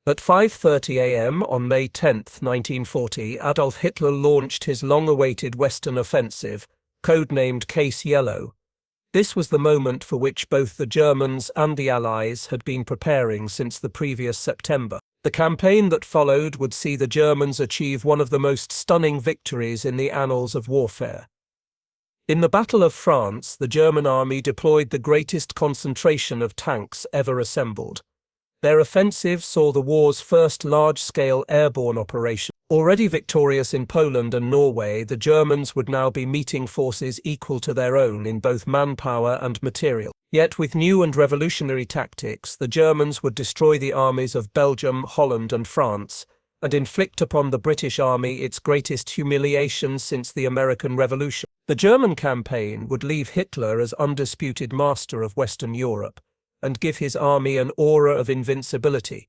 At 5:30 a.m. on May 10, 1940, Adolf Hitler launched his long-awaited Western offensive, codenamed Case Yellow. This was the moment for which both the Germans and the Allies had been preparing since the previous September. The campaign that followed would see the Germans achieve one of the most stunning victories in the annals of warfare. In the Battle of France, the German army deployed the greatest concentration of tanks ever assembled. Their offensive saw the war's first large-scale airborne operation. Already victorious in Poland and Norway, the Germans would now be meeting forces equal to their own in both manpower and material. Yet with new and revolutionary tactics, the Germans would destroy the armies of Belgium, Holland and France, and inflict upon the British Army its greatest humiliation since the American Revolution. The German campaign would leave Hitler as undisputed master of Western Europe, and give his army an aura of invincibility.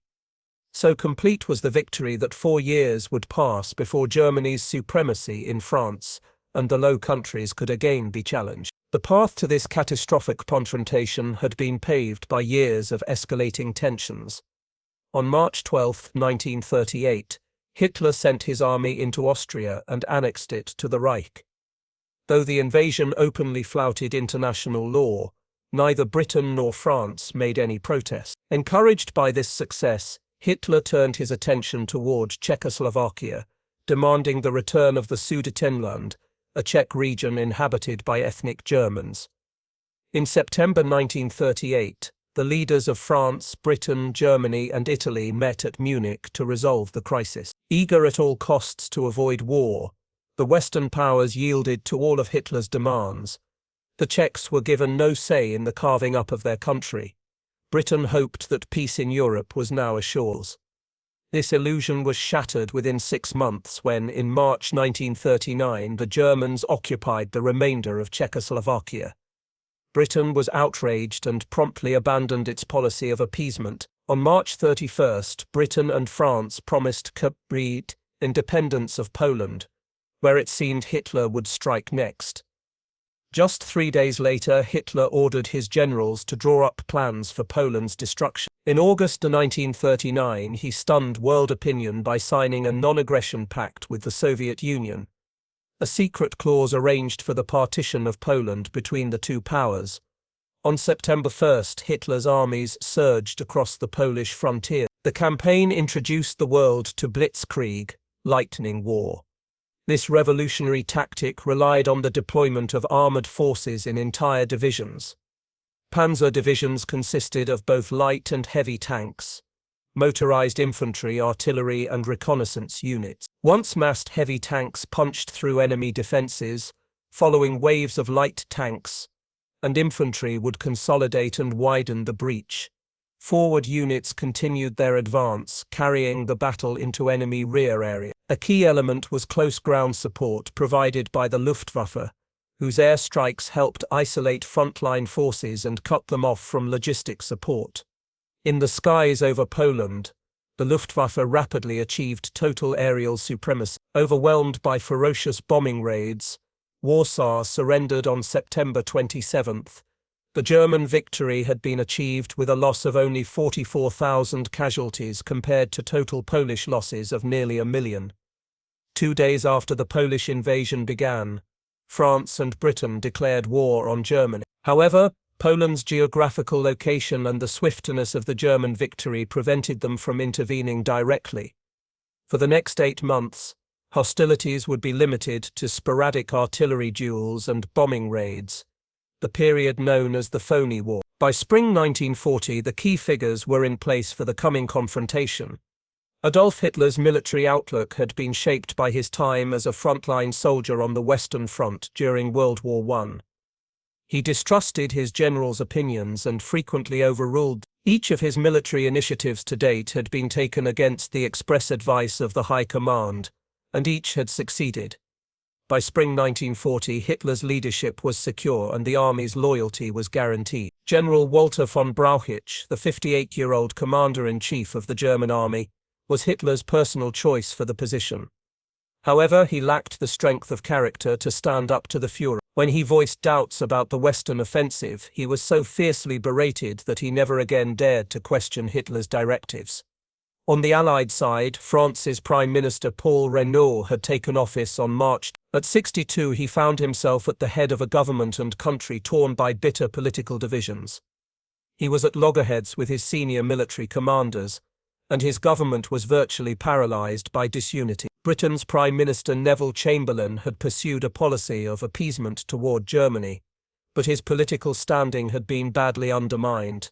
So complete was the victory that 4 years would pass before Germany's supremacy in France and the Low Countries could again be challenged. The path to this catastrophic confrontation had been paved by years of escalating tensions. On March 12, 1938, Hitler sent his army into Austria and annexed it to the Reich. Though the invasion openly flouted international law, neither Britain nor France made any protest. Encouraged by this success, Hitler turned his attention toward Czechoslovakia, demanding the return of the Sudetenland, a Czech region inhabited by ethnic Germans. In September 1938, the leaders of France, Britain, Germany and Italy met at Munich to resolve the crisis. Eager at all costs to avoid war, the Western powers yielded to all of Hitler's demands. The Czechs were given no say in the carving up of their country. Britain hoped that peace in Europe was now assured. This illusion was shattered within 6 months when, in March 1939, the Germans occupied the remainder of Czechoslovakia. Britain was outraged and promptly abandoned its policy of appeasement. On March 31st, Britain and France promised complete independence of Poland, where it seemed Hitler would strike next. Just 3 days later, Hitler ordered his generals to draw up plans for Poland's destruction. In August 1939, he stunned world opinion by signing a non-aggression pact with the Soviet Union, a secret clause arranged for the partition of Poland between the two powers. On September 1st, Hitler's armies surged across the Polish frontier. The campaign introduced the world to blitzkrieg, lightning war. This revolutionary tactic relied on the deployment of armored forces in entire divisions. Panzer divisions consisted of both light and heavy tanks, motorized infantry, artillery, and reconnaissance units. Once massed heavy tanks punched through enemy defenses, following waves of light tanks, and infantry would consolidate and widen the breach. Forward units continued their advance, carrying the battle into enemy rear area. A key element was close ground support provided by the Luftwaffe, whose airstrikes helped isolate frontline forces and cut them off from logistic support. In the skies over Poland, the Luftwaffe rapidly achieved total aerial supremacy. Overwhelmed by ferocious bombing raids, Warsaw surrendered on September 27th. The German victory had been achieved with a loss of only 44,000 casualties compared to total Polish losses of nearly 1 million. 2 days after the Polish invasion began, France and Britain declared war on Germany. However, Poland's geographical location and the swiftness of the German victory prevented them from intervening directly. For the next 8 months, hostilities would be limited to sporadic artillery duels and bombing raids, the period known as the Phony War. By spring 1940, the key figures were in place for the coming confrontation. Adolf Hitler's military outlook had been shaped by his time as a frontline soldier on the Western Front during World War I. He distrusted his generals' opinions and frequently overruled. Each of his military initiatives to date had been taken against the express advice of the High Command, and each had succeeded. By spring 1940, Hitler's leadership was secure and the army's loyalty was guaranteed. General Walter von Brauchitsch, the 58-year-old commander-in-chief of the German army, was Hitler's personal choice for the position. However, he lacked the strength of character to stand up to the Führer. When he voiced doubts about the Western offensive, he was so fiercely berated that he never again dared to question Hitler's directives. On the Allied side, France's Prime Minister Paul Reynaud had taken office on March. At 62, he found himself at the head of a government and country torn by bitter political divisions. He was at loggerheads with his senior military commanders, and his government was virtually paralysed by disunity. Britain's Prime Minister Neville Chamberlain had pursued a policy of appeasement toward Germany, but his political standing had been badly undermined.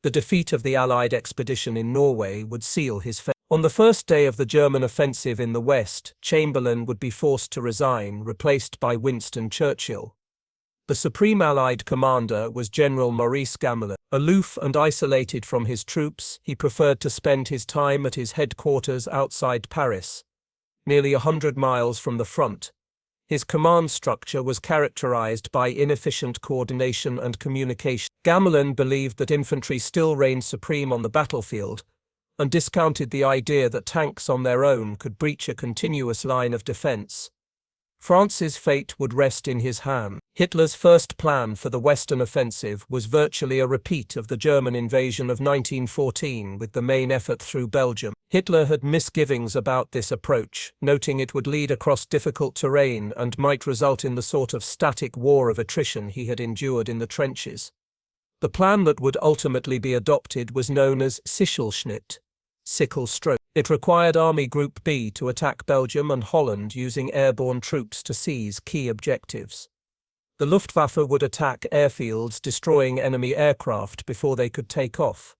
The defeat of the Allied expedition in Norway would seal his fate. On the first day of the German offensive in the West, Chamberlain would be forced to resign, replaced by Winston Churchill. The supreme Allied commander was General Maurice Gamelin. Aloof and isolated from his troops, he preferred to spend his time at his headquarters outside Paris, nearly 100 miles from the front. His command structure was characterized by inefficient coordination and communication. Gamelin believed that infantry still reigned supreme on the battlefield, and discounted the idea that tanks on their own could breach a continuous line of defense. France's fate would rest in his hand. Hitler's first plan for the Western offensive was virtually a repeat of the German invasion of 1914, with the main effort through Belgium. Hitler had misgivings about this approach, noting it would lead across difficult terrain and might result in the sort of static war of attrition he had endured in the trenches. The plan that would ultimately be adopted was known as Sichelschnitt, sickle stroke. It required Army Group B to attack Belgium and Holland using airborne troops to seize key objectives. The Luftwaffe would attack airfields, destroying enemy aircraft before they could take off.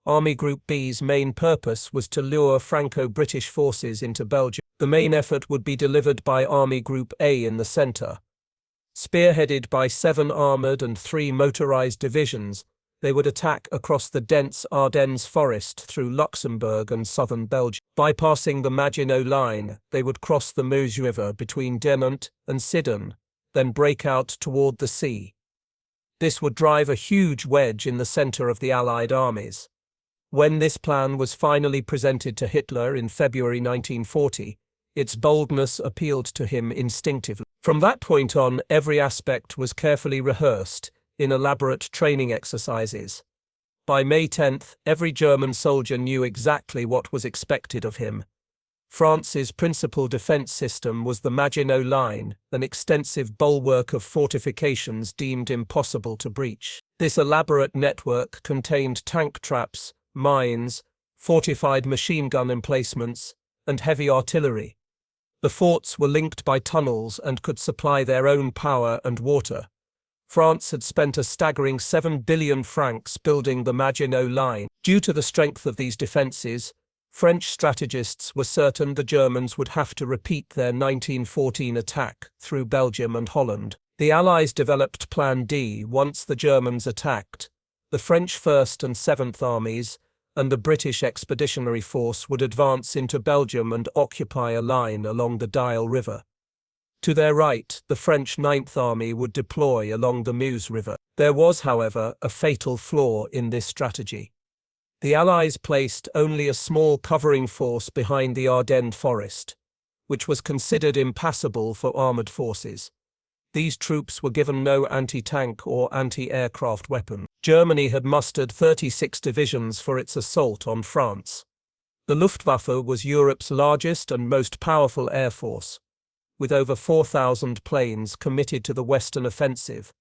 Army Group B's main purpose was to lure Franco-British forces into Belgium. The main effort would be delivered by Army Group A in the centre. Spearheaded by 7 armoured and 3 motorised divisions, they would attack across the dense Ardennes forest through Luxembourg and southern Belgium. Bypassing the Maginot Line, they would cross the Meuse River between Demont and Sidon, then break out toward the sea. This would drive a huge wedge in the centre of the Allied armies. When this plan was finally presented to Hitler in February 1940, its boldness appealed to him instinctively. From that point on, every aspect was carefully rehearsed in elaborate training exercises. By May 10th, every German soldier knew exactly what was expected of him. France's principal defence system was the Maginot Line, an extensive bulwark of fortifications deemed impossible to breach. This elaborate network contained tank traps, mines, fortified machine gun emplacements, and heavy artillery. The forts were linked by tunnels and could supply their own power and water. France had spent a staggering 7 billion francs building the Maginot Line. Due to the strength of these defences, French strategists were certain the Germans would have to repeat their 1914 attack through Belgium and Holland. The Allies developed Plan D once the Germans attacked. The French 1st and 7th Armies and the British Expeditionary Force would advance into Belgium and occupy a line along the Dyle River. To their right, the French 9th Army would deploy along the Meuse River. There was, however, a fatal flaw in this strategy. The Allies placed only a small covering force behind the Ardennes forest, which was considered impassable for armoured forces. These troops were given no anti-tank or anti-aircraft weapons. Germany had mustered 36 divisions for its assault on France. The Luftwaffe was Europe's largest and most powerful air force, with over 4,000 planes committed to the Western offensive.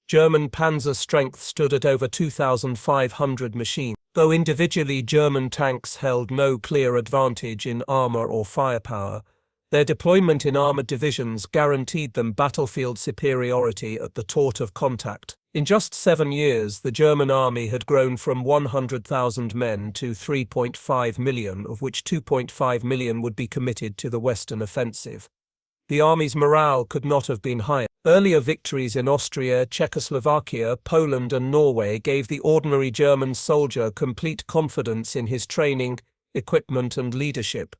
German panzer strength stood at over 2,500 machines. Though individually German tanks held no clear advantage in armour or firepower, their deployment in armoured divisions guaranteed them battlefield superiority at the tort of contact. In just 7 years, the German army had grown from 100,000 men to 3.5 million, of which 2.5 million would be committed to the Western offensive. The army's morale could not have been higher. Earlier victories in Austria, Czechoslovakia, Poland and Norway gave the ordinary German soldier complete confidence in his training, equipment and leadership.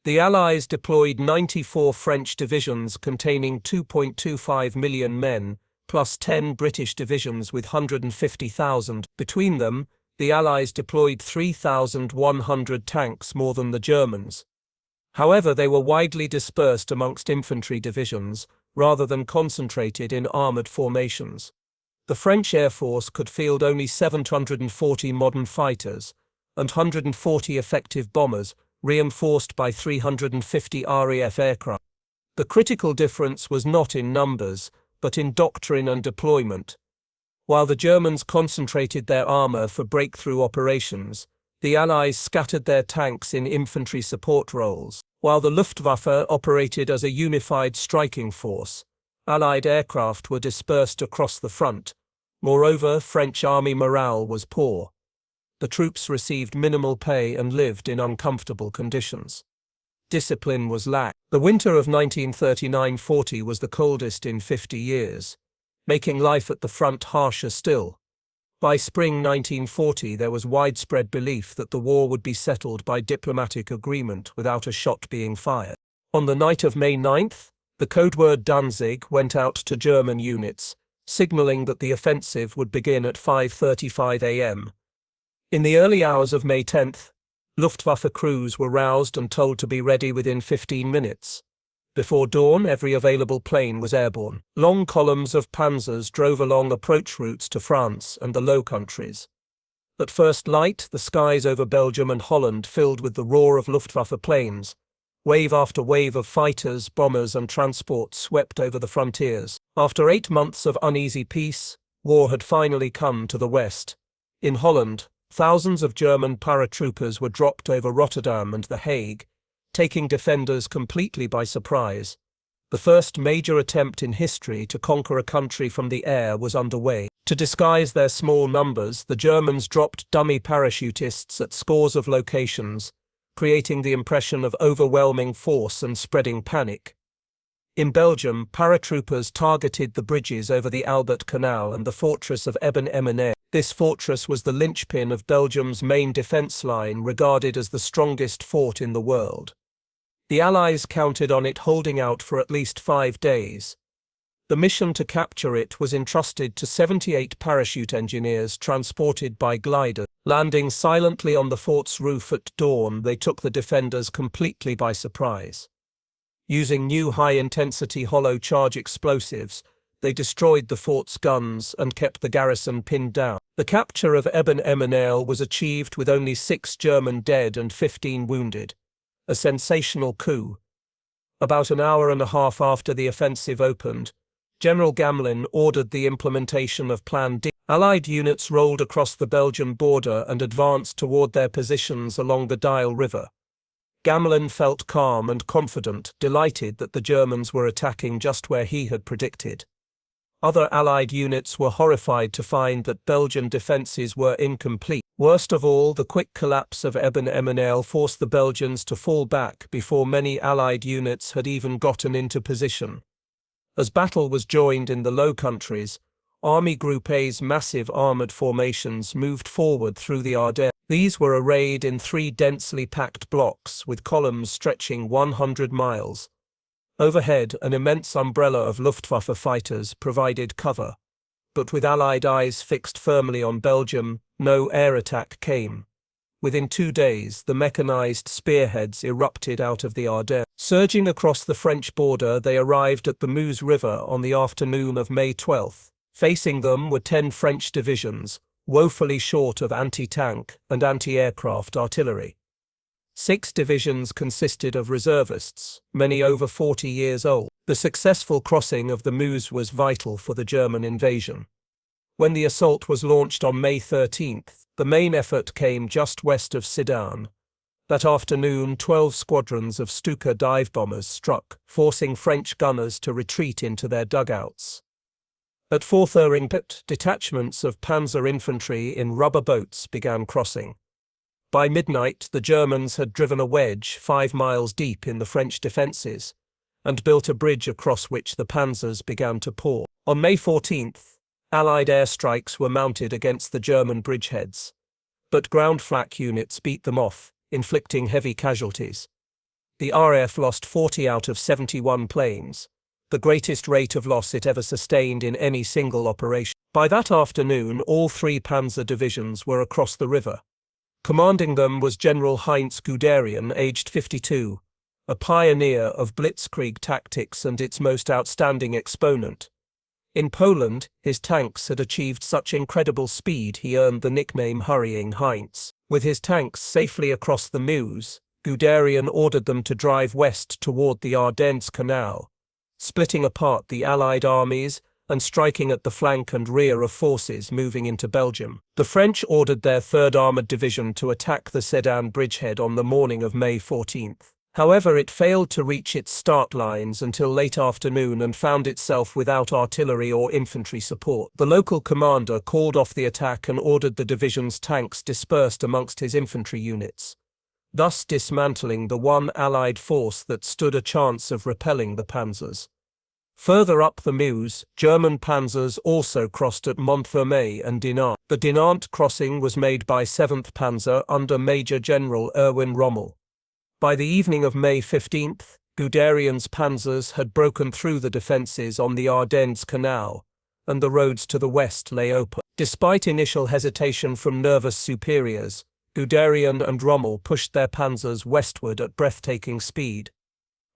The Allies deployed 94 French divisions containing 2.25 million men, plus 10 British divisions with 150,000. Between them, the Allies deployed 3,100 tanks more than the Germans. However, they were widely dispersed amongst infantry divisions, rather than concentrated in armoured formations. The French Air Force could field only 740 modern fighters, and 140 effective bombers, reinforced by 350 RAF aircraft. The critical difference was not in numbers, but in doctrine and deployment. While the Germans concentrated their armor for breakthrough operations, the Allies scattered their tanks in infantry support roles. While the Luftwaffe operated as a unified striking force, Allied aircraft were dispersed across the front. Moreover, French army morale was poor. The troops received minimal pay and lived in uncomfortable conditions. Discipline was lax. The winter of 1939–40 was the coldest in 50 years, making life at the front harsher still. By spring 1940 there was widespread belief that the war would be settled by diplomatic agreement without a shot being fired. On the night of May 9th, the codeword Danzig went out to German units, signaling that the offensive would begin at 5:35 a.m. In the early hours of May 10th, Luftwaffe crews were roused and told to be ready within 15 minutes. Before dawn, every available plane was airborne. Long columns of panzers drove along approach routes to France and the Low Countries. At first light, the skies over Belgium and Holland filled with the roar of Luftwaffe planes. Wave after wave of fighters, bombers and transports swept over the frontiers. After 8 months of uneasy peace, war had finally come to the west. In Holland, thousands of German paratroopers were dropped over Rotterdam and The Hague, taking defenders completely by surprise. The first major attempt in history to conquer a country from the air was underway. To disguise their small numbers, the Germans dropped dummy parachutists at scores of locations, creating the impression of overwhelming force and spreading panic. In Belgium, paratroopers targeted the bridges over the Albert Canal and the fortress of Eben-Emaner. This fortress was the linchpin of Belgium's main defense line, regarded as the strongest fort in the world. The Allies counted on it holding out for at least 5 days. The mission to capture it was entrusted to 78 parachute engineers transported by glider. Landing silently on the fort's roof at dawn, they took the defenders completely by surprise. Using new high-intensity hollow charge explosives, they destroyed the fort's guns and kept the garrison pinned down. The capture of Eben-Emaner was achieved with only 6 German dead and 15 wounded. A sensational coup. About an hour and a half after the offensive opened, General Gamelin ordered the implementation of Plan D. Allied units rolled across the Belgian border and advanced toward their positions along the Dyle River. Gamelin felt calm and confident, delighted that the Germans were attacking just where he had predicted. Other Allied units were horrified to find that Belgian defences were incomplete. Worst of all, the quick collapse of Eben-Emaner forced the Belgians to fall back before many Allied units had even gotten into position. As battle was joined in the Low Countries, Army Group A's massive armoured formations moved forward through the Ardennes. These were arrayed in 3 densely packed blocks with columns stretching 100 miles. Overhead, an immense umbrella of Luftwaffe fighters provided cover, but with Allied eyes fixed firmly on Belgium, no air attack came. Within 2 days, the mechanized spearheads erupted out of the Ardennes. Surging across the French border, they arrived at the Meuse River on the afternoon of May 12. Facing them were 10 French divisions, woefully short of anti-tank and anti-aircraft artillery. 6 divisions consisted of reservists, many over 40 years old. The successful crossing of the Meuse was vital for the German invasion. When the assault was launched on May 13th, the main effort came just west of Sedan. That afternoon, 12 squadrons of Stuka dive bombers struck, forcing French gunners to retreat into their dugouts. At Forth-Eringpet, detachments of panzer infantry in rubber boats began crossing. By midnight, the Germans had driven a wedge 5 miles deep in the French defences and built a bridge across which the panzers began to pour. On May 14th, Allied airstrikes were mounted against the German bridgeheads, but ground flak units beat them off, inflicting heavy casualties. The RAF lost 40 out of 71 planes, the greatest rate of loss it ever sustained in any single operation. By that afternoon, all 3 panzer divisions were across the river. Commanding them was General Heinz Guderian, aged 52, a pioneer of blitzkrieg tactics and its most outstanding exponent. In Poland, his tanks had achieved such incredible speed he earned the nickname Hurrying Heinz. With his tanks safely across the Meuse, Guderian ordered them to drive west toward the Ardennes Canal, splitting apart the Allied armies and striking at the flank and rear of forces moving into Belgium. The French ordered their 3rd Armoured Division to attack the Sedan bridgehead on the morning of May 14. However, it failed to reach its start lines until late afternoon and found itself without artillery or infantry support. The local commander called off the attack and ordered the division's tanks dispersed amongst his infantry units, thus dismantling the one Allied force that stood a chance of repelling the panzers. Further up the Meuse, German panzers also crossed at Montfermeil and Dinant. The Dinant crossing was made by 7th Panzer under Major General Erwin Rommel. By the evening of May 15, Guderian's panzers had broken through the defences on the Ardennes Canal, and the roads to the west lay open. Despite initial hesitation from nervous superiors, Guderian and Rommel pushed their panzers westward at breathtaking speed.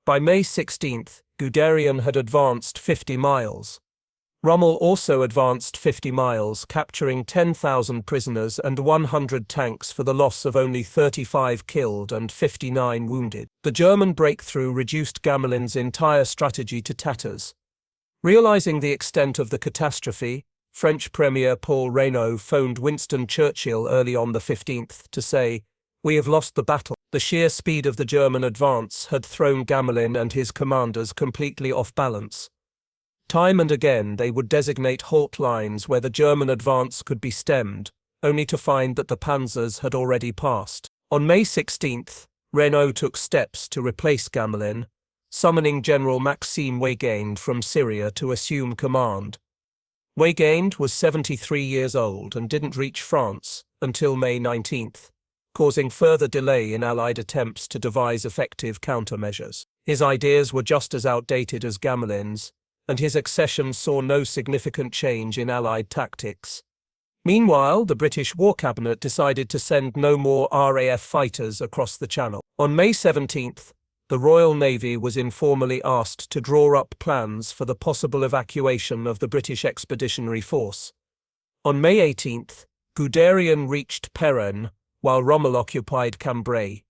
By May 16, Guderian had advanced 50 miles. Rommel also advanced 50 miles, capturing 10,000 prisoners and 100 tanks for the loss of only 35 killed and 59 wounded. The German breakthrough reduced Gamelin's entire strategy to tatters. Realizing the extent of the catastrophe, French Premier Paul Reynaud phoned Winston Churchill early on the 15th to say, "We have lost the battle." The sheer speed of the German advance had thrown Gamelin and his commanders completely off balance. Time and again they would designate halt lines where the German advance could be stemmed, only to find that the panzers had already passed. On May 16, Reynaud took steps to replace Gamelin, summoning General Maxime Weygand from Syria to assume command. Weygand was 73 years old and didn't reach France until May 19, causing further delay in Allied attempts to devise effective countermeasures. His ideas were just as outdated as Gamelin's, and his accession saw no significant change in Allied tactics. Meanwhile, the British War Cabinet decided to send no more RAF fighters across the Channel. On May 17, the Royal Navy was informally asked to draw up plans for the possible evacuation of the British Expeditionary Force. On May 18, Guderian reached Peronne, while Rommel occupied Cambrai.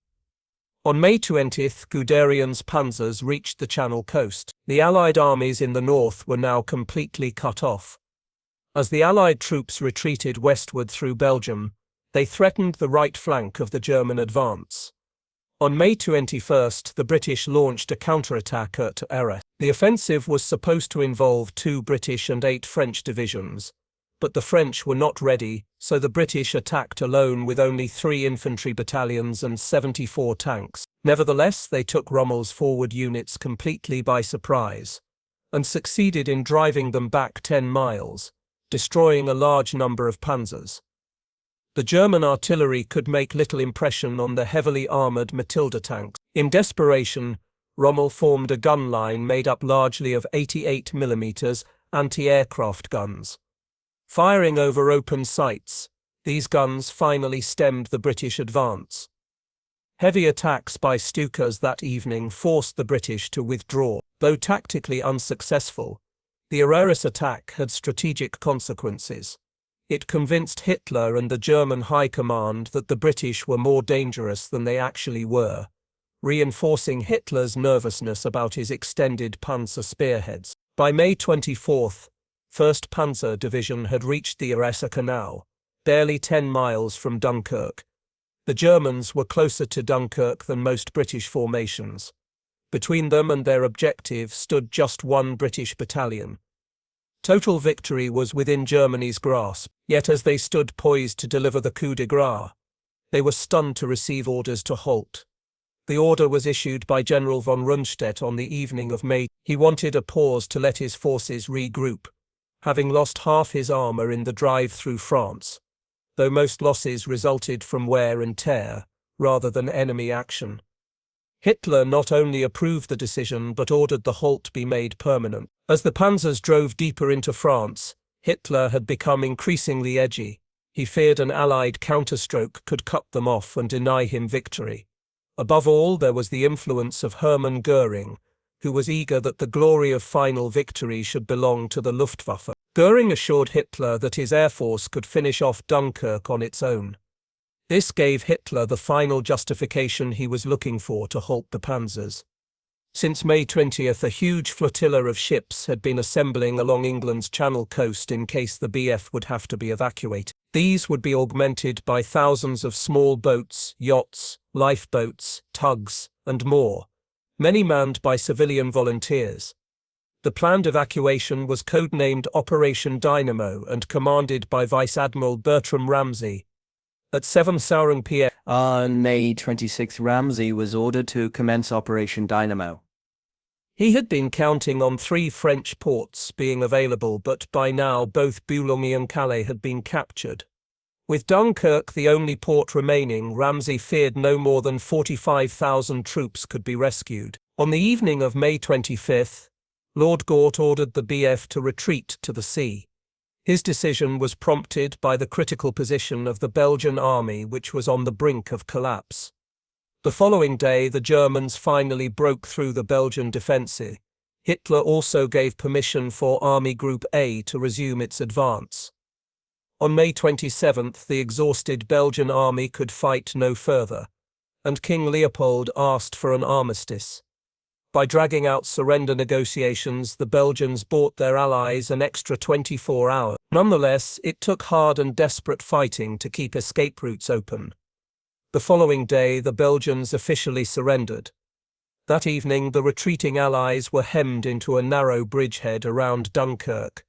On May 20, Guderian's panzers reached the Channel coast. The Allied armies in the north were now completely cut off. As the Allied troops retreated westward through Belgium, they threatened the right flank of the German advance. On May 21, the British launched a counterattack at Arras. The offensive was supposed to involve 2 British and 8 French divisions, but the French were not ready, so the British attacked alone with only 3 infantry battalions and 74 tanks. Nevertheless, they took Rommel's forward units completely by surprise, and succeeded in driving them back 10 miles, destroying a large number of panzers. The German artillery could make little impression on the heavily armoured Matilda tanks. In desperation, Rommel formed a gun line made up largely of 88mm anti-aircraft guns. Firing over open sights, these guns finally stemmed the British advance. Heavy attacks by Stukas that evening forced the British to withdraw. Though tactically unsuccessful, the Arras attack had strategic consequences. It convinced Hitler and the German High Command that the British were more dangerous than they actually were, reinforcing Hitler's nervousness about his extended panzer spearheads. By May 24, 1st Panzer Division had reached the Arras Canal, barely 10 miles from Dunkirk. The Germans were closer to Dunkirk than most British formations. Between them and their objective stood just 1 British battalion. Total victory was within Germany's grasp, yet as they stood poised to deliver the coup de grace, they were stunned to receive orders to halt. The order was issued by General von Rundstedt on the evening of May. He wanted a pause to let his forces regroup, having lost half his armour in the drive through France, though most losses resulted from wear and tear, rather than enemy action. Hitler not only approved the decision but ordered the halt be made permanent. As the panzers drove deeper into France, Hitler had become increasingly edgy. He feared an Allied counterstroke could cut them off and deny him victory. Above all, there was the influence of Hermann Göring, who was eager that the glory of final victory should belong to the Luftwaffe. Göring assured Hitler that his air force could finish off Dunkirk on its own. This gave Hitler the final justification he was looking for to halt the panzers. Since May 20th, a huge flotilla of ships had been assembling along England's Channel coast in case the BF would have to be evacuated. These would be augmented by thousands of small boats, yachts, lifeboats, tugs, and more, many manned by civilian volunteers. The planned evacuation was codenamed Operation Dynamo and commanded by Vice Admiral Bertram Ramsay. At 7 p.m. On May 26, Ramsay was ordered to commence Operation Dynamo. He had been counting on 3 French ports being available, but by now both Boulogne and Calais had been captured. With Dunkirk the only port remaining, Ramsay feared no more than 45,000 troops could be rescued. On the evening of May 25th, Lord Gort ordered the BF to retreat to the sea. His decision was prompted by the critical position of the Belgian army, which was on the brink of collapse. The following day, the Germans finally broke through the Belgian defences. Hitler also gave permission for Army Group A to resume its advance. On May 27th, the exhausted Belgian army could fight no further, and King Leopold asked for an armistice. By dragging out surrender negotiations, the Belgians bought their allies an extra 24 hours. Nonetheless, it took hard and desperate fighting to keep escape routes open. The following day, the Belgians officially surrendered. That evening, the retreating Allies were hemmed into a narrow bridgehead around Dunkirk,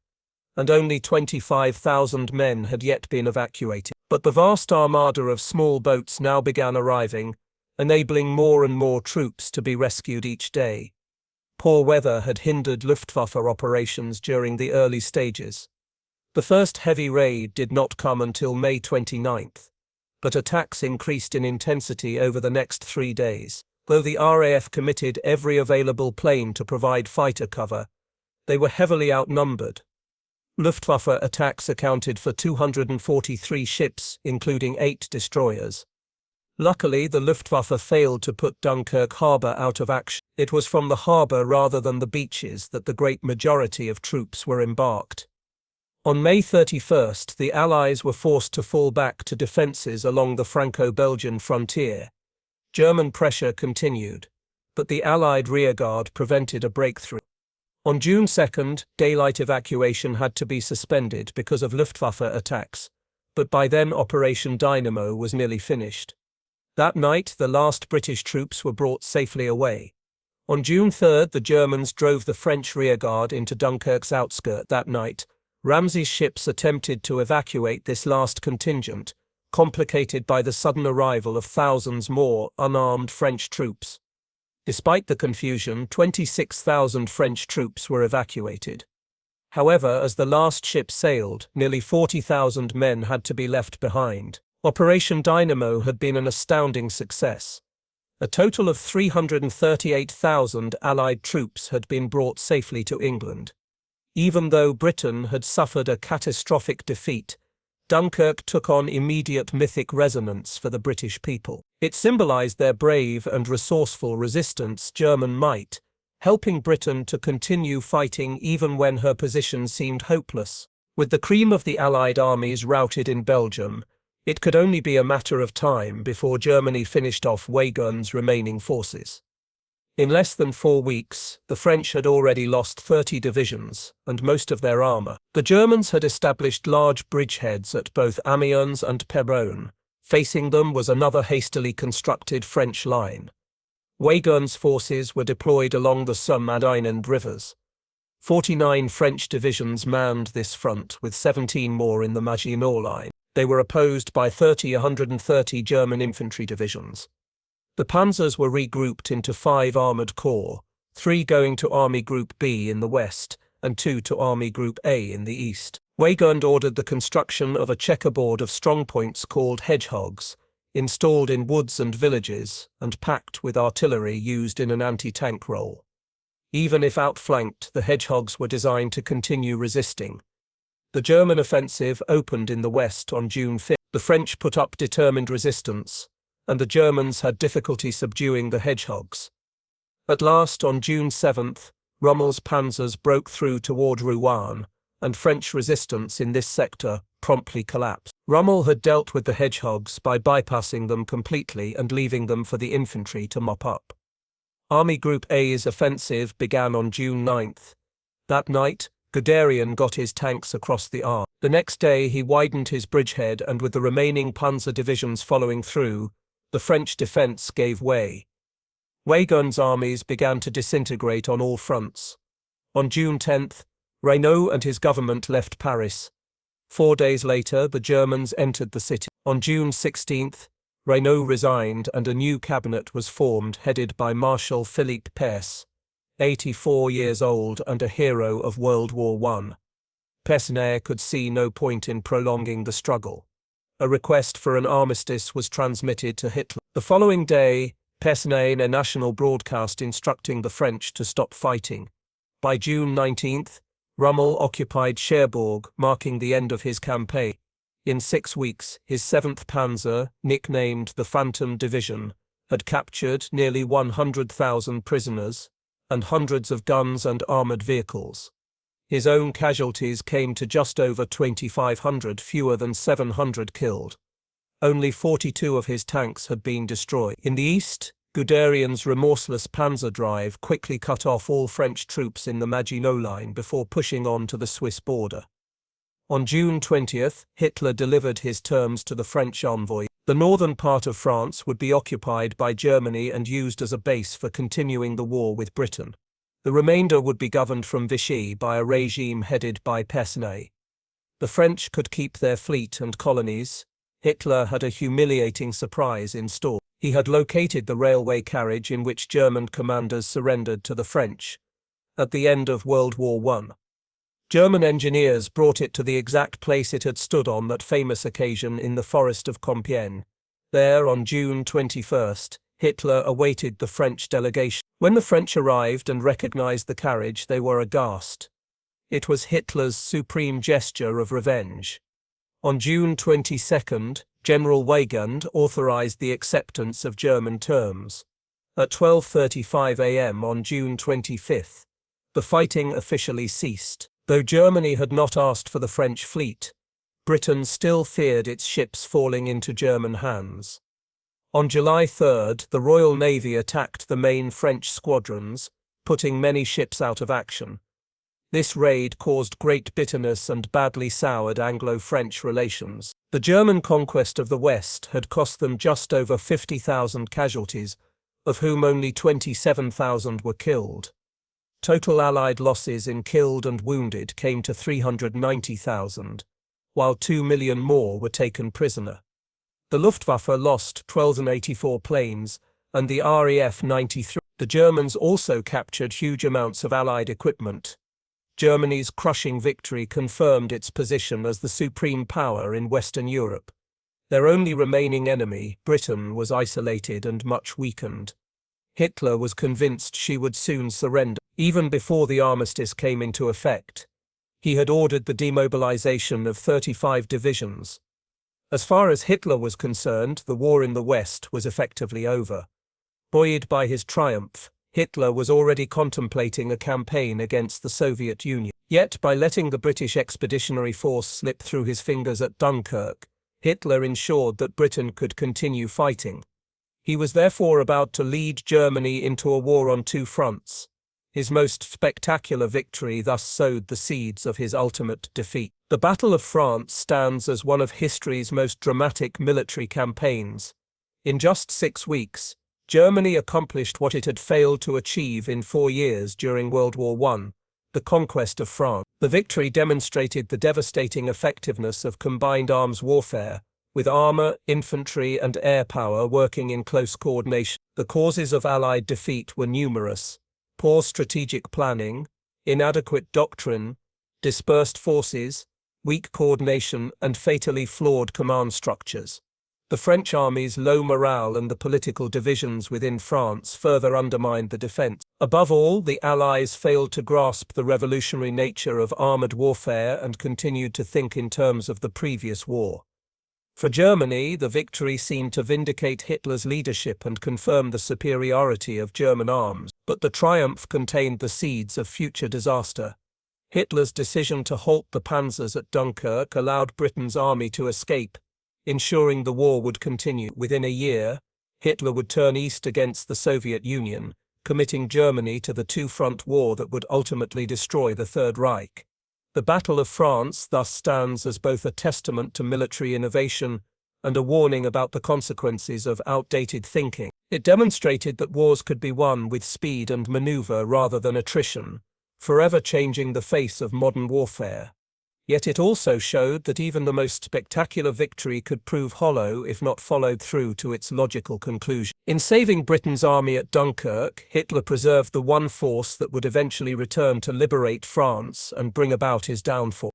and only 25,000 men had yet been evacuated. But the vast armada of small boats now began arriving, enabling more and more troops to be rescued each day. Poor weather had hindered Luftwaffe operations during the early stages. The first heavy raid did not come until May 29th. But attacks increased in intensity over the next 3 days. Though the RAF committed every available plane to provide fighter cover, they were heavily outnumbered. Luftwaffe attacks accounted for 243 ships, including 8 destroyers. Luckily, the Luftwaffe failed to put Dunkirk harbour out of action. It was from the harbour rather than the beaches that the great majority of troops were embarked. On May 31st, the Allies were forced to fall back to defences along the Franco-Belgian frontier. German pressure continued, but the Allied rearguard prevented a breakthrough. On June 2nd, daylight evacuation had to be suspended because of Luftwaffe attacks, but by then Operation Dynamo was nearly finished. That night, the last British troops were brought safely away. On June 3rd, the Germans drove the French rearguard into Dunkirk's outskirts. That night, Ramsay's ships attempted to evacuate this last contingent, complicated by the sudden arrival of thousands more unarmed French troops. Despite the confusion, 26,000 French troops were evacuated. However, as the last ship sailed, nearly 40,000 men had to be left behind. Operation Dynamo had been an astounding success. A total of 338,000 Allied troops had been brought safely to England. Even though Britain had suffered a catastrophic defeat, Dunkirk took on immediate mythic resonance for the British people. It symbolised their brave and resourceful resistance German might, helping Britain to continue fighting even when her position seemed hopeless. With the cream of the Allied armies routed in Belgium, it could only be a matter of time before Germany finished off Weygand's remaining forces. In less than 4 weeks, the French had already lost 30 divisions and most of their armour. The Germans had established large bridgeheads at both Amiens and Péronne. Facing them was another hastily constructed French line. Weygand's forces were deployed along the Somme and Indre rivers. 49 French divisions manned this front, with 17 more in the Maginot Line. They were opposed by 130 German infantry divisions. The panzers were regrouped into 5 armoured corps, 3 going to Army Group B in the west and 2 to Army Group A in the east. Weygand ordered the construction of a checkerboard of strongpoints called hedgehogs, installed in woods and villages and packed with artillery used in an anti-tank role. Even if outflanked, the hedgehogs were designed to continue resisting. The German offensive opened in the west on June 5th. The French put up determined resistance, and the Germans had difficulty subduing the hedgehogs. At last, on June 7th, Rommel's panzers broke through toward Rouen, and French resistance in this sector promptly collapsed. Rommel had dealt with the hedgehogs by bypassing them completely and leaving them for the infantry to mop up. Army Group A's offensive began on June 9th. That night, Guderian got his tanks across the Arm. The next day he widened his bridgehead, and with the remaining panzer divisions following through, the French defence gave way. Weygand's armies began to disintegrate on all fronts. On June 10th, Reynaud and his government left Paris. 4 days later, the Germans entered the city. On June 16th, Reynaud resigned and a new cabinet was formed headed by Marshal Philippe Pétain, 84 years old and a hero of World War I. Pétain could see no point in prolonging the struggle. A request for an armistice was transmitted to Hitler. The following day, Pétain a national broadcast instructing the French to stop fighting. By June 19th, Rommel occupied Cherbourg, marking the end of his campaign. In 6 weeks, his 7th Panzer, nicknamed the Phantom Division, had captured nearly 100,000 prisoners and hundreds of guns and armoured vehicles. His own casualties came to just over 2,500, fewer than 700 killed. Only 42 of his tanks had been destroyed. In the east, Guderian's remorseless panzer drive quickly cut off all French troops in the Maginot Line before pushing on to the Swiss border. On June 20th, Hitler delivered his terms to the French envoy. The northern part of France would be occupied by Germany and used as a base for continuing the war with Britain. The remainder would be governed from Vichy by a regime headed by Pétain. The French could keep their fleet and colonies. Hitler had a humiliating surprise in store. He had located the railway carriage in which German commanders surrendered to the French at the end of World War I. German engineers brought it to the exact place it had stood on that famous occasion in the forest of Compiègne. There, on June 21st, Hitler awaited the French delegation. When the French arrived and recognized the carriage, they were aghast. It was Hitler's supreme gesture of revenge. On June 22nd, General Weygand authorized the acceptance of German terms. At 12:35 a.m. on June 25th, the fighting officially ceased. Though Germany had not asked for the French fleet, Britain still feared its ships falling into German hands. On July 3rd, the Royal Navy attacked the main French squadrons, putting many ships out of action. This raid caused great bitterness and badly soured Anglo-French relations. The German conquest of the West had cost them just over 50,000 casualties, of whom only 27,000 were killed. Total Allied losses in killed and wounded came to 390,000, while 2 million more were taken prisoner. The Luftwaffe lost 1284 planes and the RAF 93. The Germans also captured huge amounts of Allied equipment. Germany's crushing victory confirmed its position as the supreme power in Western Europe. Their only remaining enemy, Britain, was isolated and much weakened. Hitler was convinced she would soon surrender. Even before the armistice came into effect, he had ordered the demobilization of 35 divisions. As far as Hitler was concerned, the war in the West was effectively over. Buoyed by his triumph, Hitler was already contemplating a campaign against the Soviet Union. Yet, by letting the British Expeditionary Force slip through his fingers at Dunkirk, Hitler ensured that Britain could continue fighting. He was therefore about to lead Germany into a war on 2 fronts. His most spectacular victory thus sowed the seeds of his ultimate defeat. The Battle of France stands as one of history's most dramatic military campaigns. In just 6 weeks, Germany accomplished what it had failed to achieve in 4 years during World War I, the conquest of France. The victory demonstrated the devastating effectiveness of combined arms warfare, with armor, infantry, and air power working in close coordination. The causes of Allied defeat were numerous: poor strategic planning, inadequate doctrine, dispersed forces, weak coordination, and fatally flawed command structures. The French army's low morale and the political divisions within France further undermined the defense. Above all, the Allies failed to grasp the revolutionary nature of armored warfare and continued to think in terms of the previous war. For Germany, the victory seemed to vindicate Hitler's leadership and confirm the superiority of German arms, but the triumph contained the seeds of future disaster. Hitler's decision to halt the panzers at Dunkirk allowed Britain's army to escape, ensuring the war would continue. Within a year, Hitler would turn east against the Soviet Union, committing Germany to the two-front war that would ultimately destroy the Third Reich. The Battle of France thus stands as both a testament to military innovation and a warning about the consequences of outdated thinking. It demonstrated that wars could be won with speed and maneuver rather than attrition, forever changing the face of modern warfare. Yet it also showed that even the most spectacular victory could prove hollow if not followed through to its logical conclusion. In saving Britain's army at Dunkirk, Hitler preserved the one force that would eventually return to liberate France and bring about his downfall.